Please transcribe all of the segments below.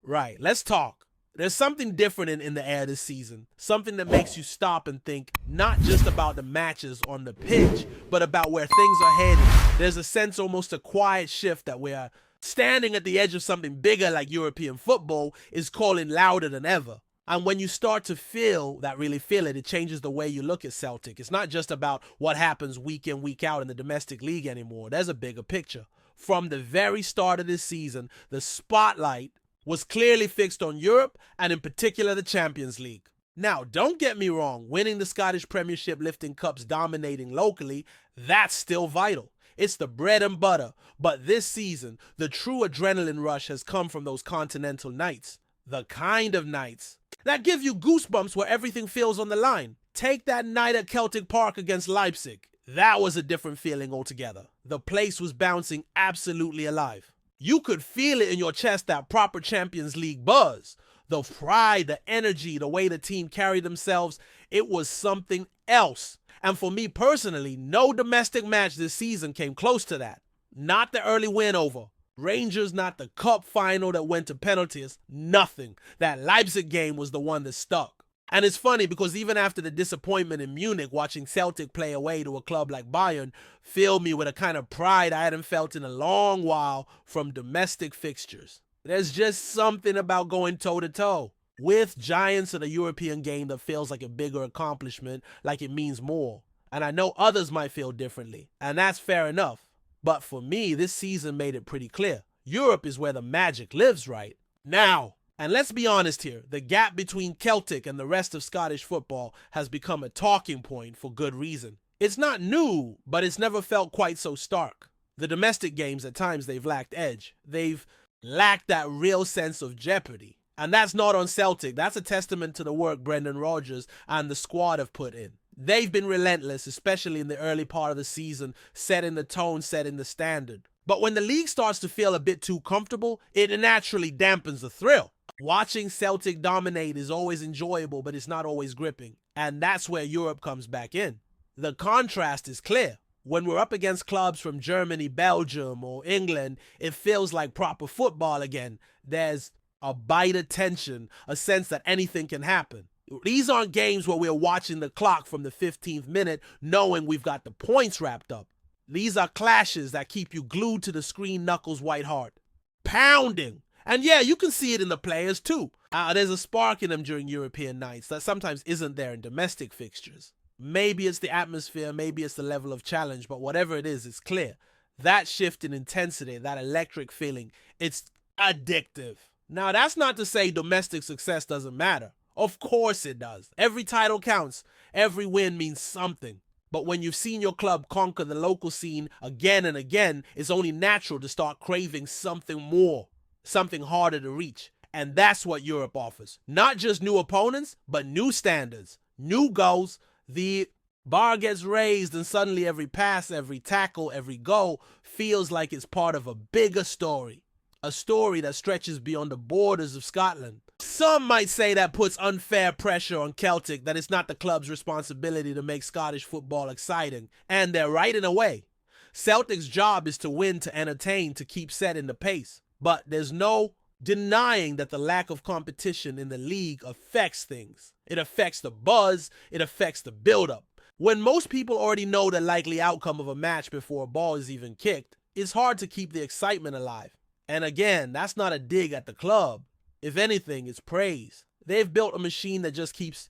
Right, let's talk. There's something different in the air this season. Something that makes you stop and think not just about the matches on the pitch, but about where things are headed. There's a sense, almost a quiet shift, that we're standing at the edge of something bigger like European football is calling louder than ever. And when you start to really feel it, it changes the way you look at Celtic. It's not just about what happens week in, week out in the domestic league anymore. There's a bigger picture. From the very start of this season, the spotlight was clearly fixed on Europe and in particular the Champions League. Now, don't get me wrong, winning the Scottish Premiership, lifting cups, dominating locally, that's still vital. It's the bread and butter. But this season, the true adrenaline rush has come from those continental nights. The kind of nights that give you goosebumps where everything feels on the line. Take that night at Celtic Park against Leipzig. That was a different feeling altogether. The place was bouncing absolutely alive. You could feel it in your chest, that proper Champions League buzz. The pride, the energy, the way the team carried themselves, it was something else. And for me personally, no domestic match this season came close to that. Not the early win over Rangers, not the cup final that went to penalties, nothing. That Leipzig game was the one that stuck. And it's funny because even after the disappointment in Munich, watching Celtic play away to a club like Bayern filled me with a kind of pride I hadn't felt in a long while from domestic fixtures. There's just something about going toe-to-toe with giants of the European game that feels like a bigger accomplishment, like it means more. And I know others might feel differently, and that's fair enough. But for me, this season made it pretty clear. Europe is where the magic lives right now. And let's be honest here, the gap between Celtic and the rest of Scottish football has become a talking point for good reason. It's not new, but it's never felt quite so stark. The domestic games, at times, they've lacked edge. They've lacked that real sense of jeopardy. And that's not on Celtic. That's a testament to the work Brendan Rodgers and the squad have put in. They've been relentless, especially in the early part of the season, setting the tone, setting the standard. But when the league starts to feel a bit too comfortable, it naturally dampens the thrill. Watching Celtic dominate is always enjoyable, but it's not always gripping. And that's where Europe comes back in. The contrast is clear. When we're up against clubs from Germany, Belgium, or England, it feels like proper football again. There's a bite of tension, a sense that anything can happen. These aren't games where we're watching the clock from the 15th minute knowing we've got the points wrapped up. These are clashes that keep you glued to the screen, knuckles white hard. Pounding. And yeah, you can see it in the players too. There's a spark in them during European nights that sometimes isn't there in domestic fixtures. Maybe it's the atmosphere, maybe it's the level of challenge, but whatever it is, it's clear. That shift in intensity, that electric feeling, it's addictive. Now, that's not to say domestic success doesn't matter. Of course it does. Every title counts. Every win means something. But when you've seen your club conquer the local scene again and again, it's only natural to start craving something more, something harder to reach. And that's what Europe offers. Not just new opponents, but new standards, new goals. The bar gets raised and suddenly every pass, every tackle, every goal feels like it's part of a bigger story. A story that stretches beyond the borders of Scotland. Some might say that puts unfair pressure on Celtic, that it's not the club's responsibility to make Scottish football exciting. And they're right in a way. Celtic's job is to win, to entertain, to keep setting the pace. But there's no denying that the lack of competition in the league affects things. It affects the buzz, it affects the build-up. When most people already know the likely outcome of a match before a ball is even kicked, it's hard to keep the excitement alive. And again, that's not a dig at the club. If anything, it's praise. They've built a machine that just keeps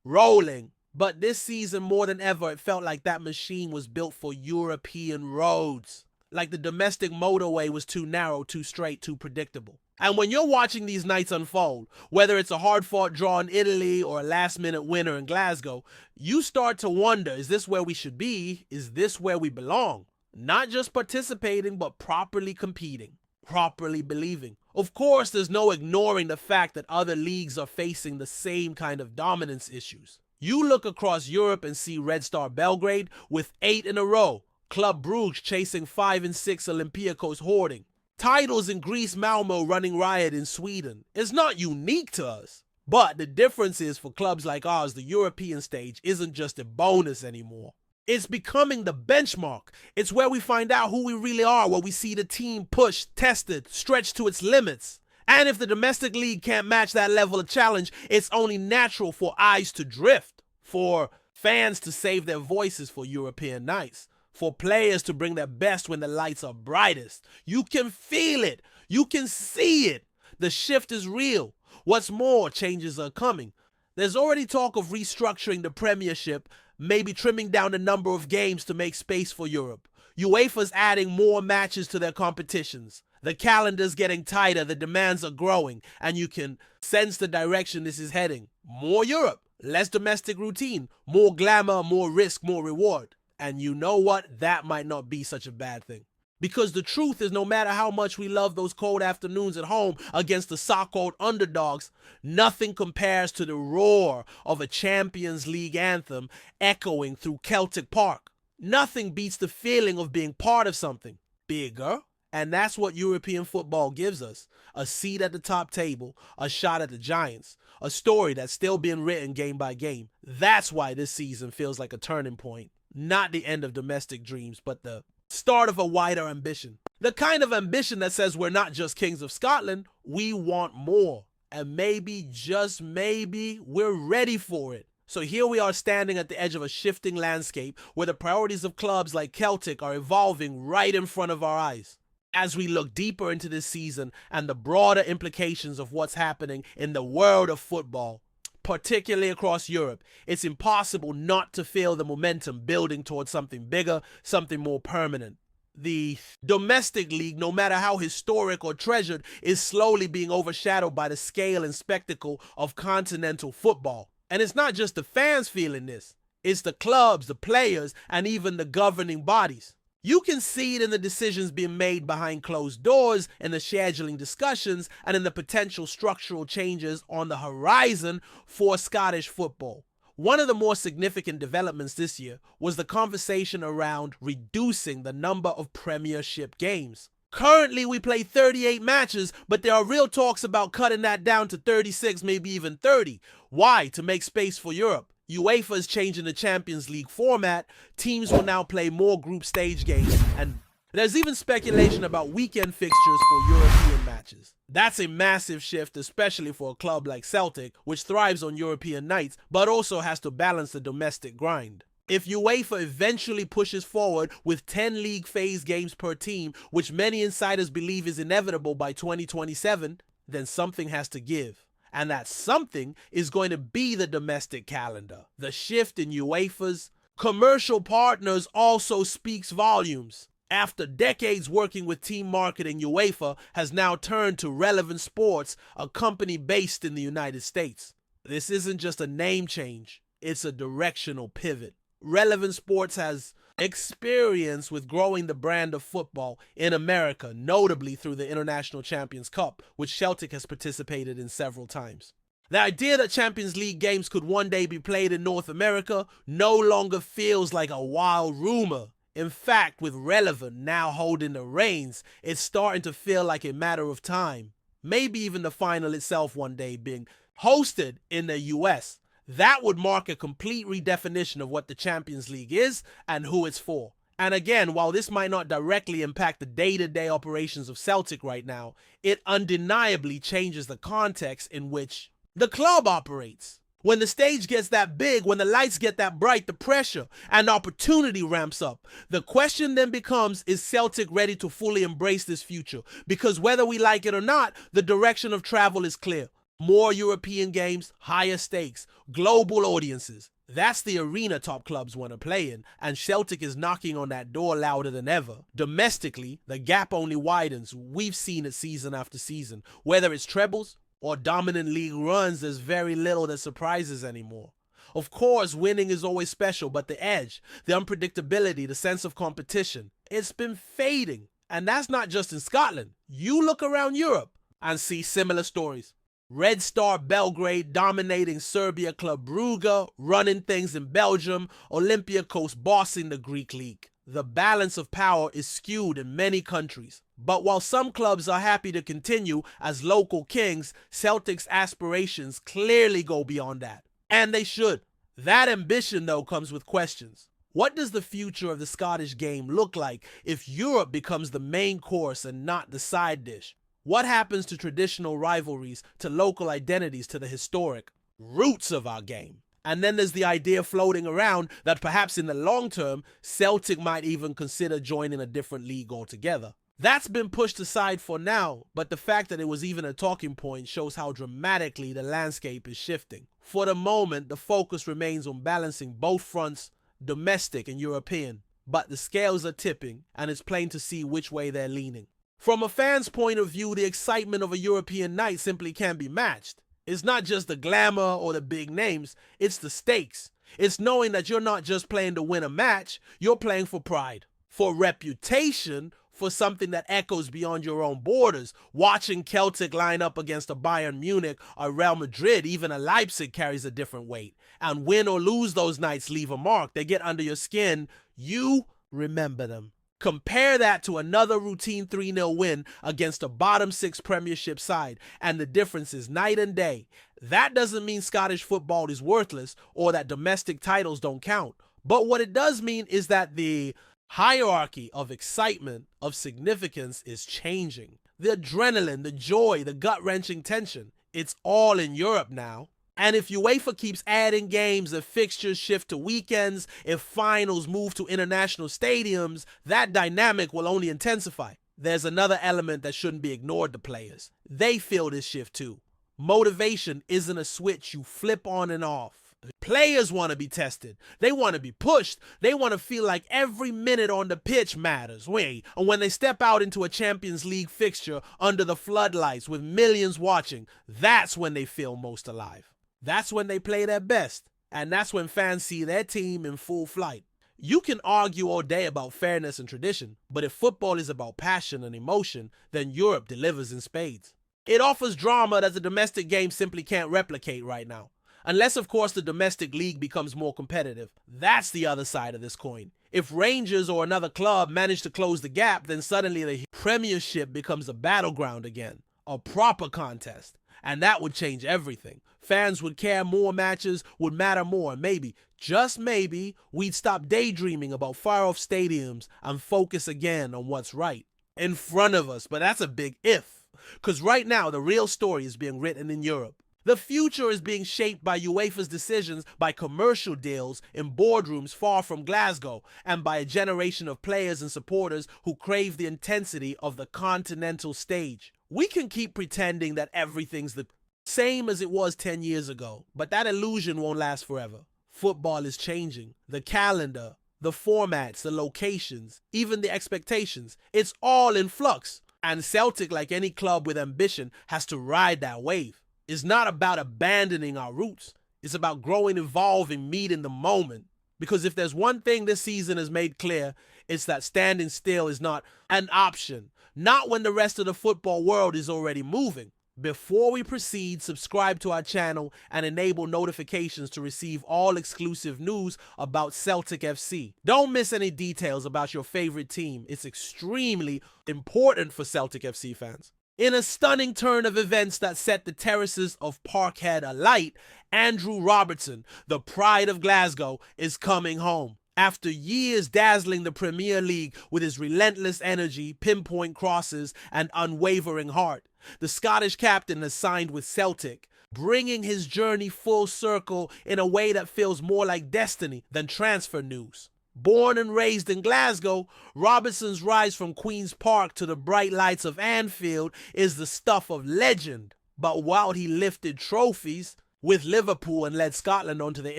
rolling. But this season, more than ever, it felt like that machine was built for European roads. Like the domestic motorway was too narrow, too straight, too predictable. And when you're watching these nights unfold, whether it's a hard-fought draw in Italy or a last-minute winner in Glasgow, you start to wonder, is this where we should be? Is this where we belong? Not just participating, but properly competing, properly believing. Of course, there's no ignoring the fact that other leagues are facing the same kind of dominance issues. You look across Europe and see Red Star Belgrade with 8 in a row, Club Brugge chasing 5 and 6 Olympiacos hoarding, titles in Greece, Malmo running riot in Sweden. It's not unique to us. But the difference is, for clubs like ours, the European stage isn't just a bonus anymore. It's becoming the benchmark. It's where we find out who we really are, where we see the team pushed, tested, stretched to its limits. And if the domestic league can't match that level of challenge, it's only natural for eyes to drift, for fans to save their voices for European nights, for players to bring their best when the lights are brightest. You can feel it. You can see it. The shift is real. What's more, changes are coming. There's already talk of restructuring the Premiership, maybe trimming down the number of games to make space for Europe. UEFA's adding more matches to their competitions. The calendar's getting tighter, the demands are growing, and you can sense the direction this is heading. More Europe, less domestic routine, more glamour, more risk, more reward. And you know what? That might not be such a bad thing. Because the truth is, no matter how much we love those cold afternoons at home against the so-called underdogs, nothing compares to the roar of a Champions League anthem echoing through Celtic Park. Nothing beats the feeling of being part of something bigger. And that's what European football gives us. A seat at the top table, a shot at the Giants, a story that's still being written game by game. That's why this season feels like a turning point. Not the end of domestic dreams, but the start of a wider ambition. The kind of ambition that says we're not just kings of Scotland, we want more. And maybe, just maybe, we're ready for it. So here we are standing at the edge of a shifting landscape where the priorities of clubs like Celtic are evolving right in front of our eyes. As we look deeper into this season and the broader implications of what's happening in the world of football, particularly across Europe, it's impossible not to feel the momentum building towards something bigger, something more permanent. The domestic league, no matter how historic or treasured, is slowly being overshadowed by the scale and spectacle of continental football. And it's not just the fans feeling this, it's the clubs, the players, and even the governing bodies. You can see it in the decisions being made behind closed doors, in the scheduling discussions, and in the potential structural changes on the horizon for Scottish football. One of the more significant developments this year was the conversation around reducing the number of Premiership games. Currently, we play 38 matches, but there are real talks about cutting that down to 36, maybe even 30. Why? To make space for Europe. UEFA is changing the Champions League format. Teams will now play more group stage games, and there's even speculation about weekend fixtures for European matches. That's a massive shift, especially for a club like Celtic, which thrives on European nights, but also has to balance the domestic grind. If UEFA eventually pushes forward with 10 league phase games per team, which many insiders believe is inevitable by 2027, then something has to give. And that something is going to be the domestic calendar. The shift in UEFA's commercial partners also speaks volumes. After decades working with team marketing, UEFA has now turned to Relevant Sports, a company based in the United States. This isn't just a name change, it's a directional pivot. Relevant Sports has experience with growing the brand of football in America, notably through the International Champions Cup, which Celtic has participated in several times. The idea that Champions League games could one day be played in North America no longer feels like a wild rumor. In fact, with Relevant now holding the reins, it's starting to feel like a matter of time. Maybe even the final itself one day being hosted in the US. That would mark a complete redefinition of what the Champions League is and who it's for. And again, while this might not directly impact the day-to-day operations of Celtic right now, it undeniably changes the context in which the club operates. When the stage gets that big, when the lights get that bright, the pressure and opportunity ramps up. The question then becomes, is Celtic ready to fully embrace this future? Because whether we like it or not, the direction of travel is clear. More European games, higher stakes, global audiences. That's the arena top clubs want to play in, and Celtic is knocking on that door louder than ever. Domestically, the gap only widens. We've seen it season after season. Whether it's trebles or dominant league runs, there's very little that surprises anymore. Of course, winning is always special, but the edge, the unpredictability, the sense of competition, it's been fading. And that's not just in Scotland. You look around Europe and see similar stories. Red Star Belgrade dominating Serbia club Brugge, running things in Belgium, Olympiacos bossing the Greek league. The balance of power is skewed in many countries. But while some clubs are happy to continue as local kings, Celtic's aspirations clearly go beyond that. And they should. That ambition, though, comes with questions. What does the future of the Scottish game look like if Europe becomes the main course and not the side dish? What happens to traditional rivalries, to local identities, to the historic roots of our game? And then there's the idea floating around that perhaps in the long term, Celtic might even consider joining a different league altogether. That's been pushed aside for now, but the fact that it was even a talking point shows how dramatically the landscape is shifting. For the moment, the focus remains on balancing both fronts, domestic and European, but the scales are tipping, and it's plain to see which way they're leaning. From a fan's point of view, the excitement of a European night simply can't be matched. It's not just the glamour or the big names, it's the stakes. It's knowing that you're not just playing to win a match, you're playing for pride, for reputation, for something that echoes beyond your own borders. Watching Celtic line up against a Bayern Munich, a Real Madrid, even a Leipzig carries a different weight. And win or lose those nights leave a mark. They get under your skin. You remember them. Compare that to another routine 3-0 win against a bottom 6 Premiership side, and the difference is night and day. That doesn't mean Scottish football is worthless or that domestic titles don't count. But what it does mean is that the hierarchy of excitement, of significance is changing. The adrenaline, the joy, the gut-wrenching tension, it's all in Europe now. And if UEFA keeps adding games, if fixtures shift to weekends, if finals move to international stadiums, that dynamic will only intensify. There's another element that shouldn't be ignored: the players. They feel this shift too. Motivation isn't a switch you flip on and off. Players want to be tested. They want to be pushed. They want to feel like every minute on the pitch matters. And when they step out into a Champions League fixture under the floodlights with millions watching, that's when they feel most alive. That's when they play their best. And that's when fans see their team in full flight. You can argue all day about fairness and tradition, but if football is about passion and emotion, then Europe delivers in spades. It offers drama that the domestic game simply can't replicate right now. Unless, of course, the domestic league becomes more competitive. That's the other side of this coin. If Rangers or another club manage to close the gap, then suddenly the Premiership becomes a battleground again, a proper contest. And that would change everything. Fans would care more, matches would matter more, and maybe, just maybe, we'd stop daydreaming about far-off stadiums and focus again on what's right in front of us. But that's a big if, because right now the real story is being written in Europe. The future is being shaped by UEFA's decisions, by commercial deals in boardrooms far from Glasgow, and by a generation of players and supporters who crave the intensity of the continental stage. We can keep pretending that everything's the same as it was 10 years ago, but that illusion won't last forever. Football is changing. The calendar, the formats, the locations, even the expectations, it's all in flux. And Celtic, like any club with ambition, has to ride that wave. It's not about abandoning our roots. It's about growing, evolving, meeting the moment. Because if there's one thing this season has made clear, it's that standing still is not an option. Not when the rest of the football world is already moving. Before we proceed, subscribe to our channel and enable notifications to receive all exclusive news about Celtic FC. Don't miss any details about your favorite team. It's extremely important for Celtic FC fans. In a stunning turn of events that set the terraces of Parkhead alight, Andrew Robertson, the pride of Glasgow, is coming home. After years dazzling the Premier League with his relentless energy, pinpoint crosses, and unwavering heart, the Scottish captain has signed with Celtic, bringing his journey full circle in a way that feels more like destiny than transfer news. Born and raised in Glasgow, Robertson's rise from Queen's Park to the bright lights of Anfield is the stuff of legend. But while he lifted trophies with Liverpool and led Scotland onto the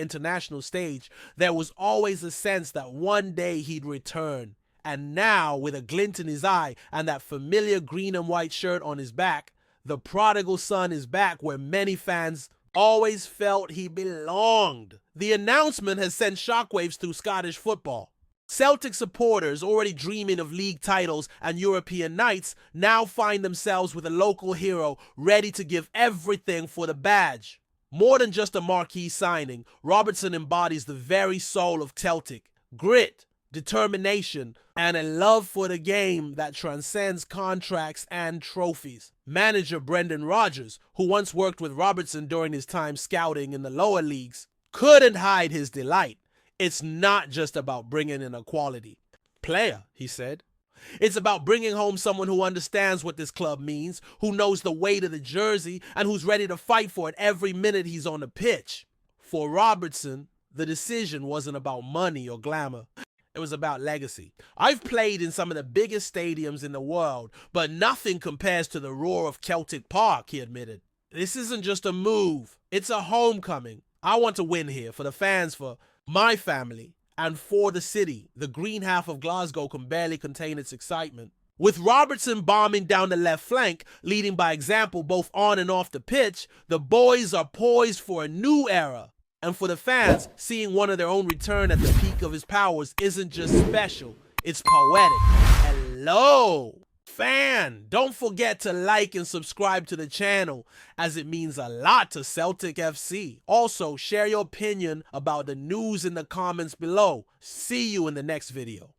international stage, there was always a sense that one day he'd return. And now, with a glint in his eye and that familiar green and white shirt on his back, the prodigal son is back where many fans always felt he belonged. The announcement has sent shockwaves through Scottish football. Celtic supporters, already dreaming of league titles and European nights, now find themselves with a local hero ready to give everything for the badge. More than just a marquee signing, Robertson embodies the very soul of Celtic. Grit, determination, and a love for the game that transcends contracts and trophies. Manager Brendan Rodgers, who once worked with Robertson during his time scouting in the lower leagues, couldn't hide his delight. It's not just about bringing in a quality player, he said. It's about bringing home someone who understands what this club means, who knows the weight of the jersey, and who's ready to fight for it every minute he's on the pitch. For Robertson, the decision wasn't about money or glamour. It was about legacy. I've played in some of the biggest stadiums in the world, but nothing compares to the roar of Celtic Park, he admitted. This isn't just a move, it's a homecoming. I want to win here for the fans, for my family, and for the city. The green half of Glasgow can barely contain its excitement. With Robertson bombing down the left flank, leading by example both on and off the pitch, the boys are poised for a new era. And for the fans, seeing one of their own return at the peak of his powers isn't just special, it's poetic. Hello, fan! Don't forget to like and subscribe to the channel, as it means a lot to Celtic FC. Also, share your opinion about the news in the comments below. See you in the next video.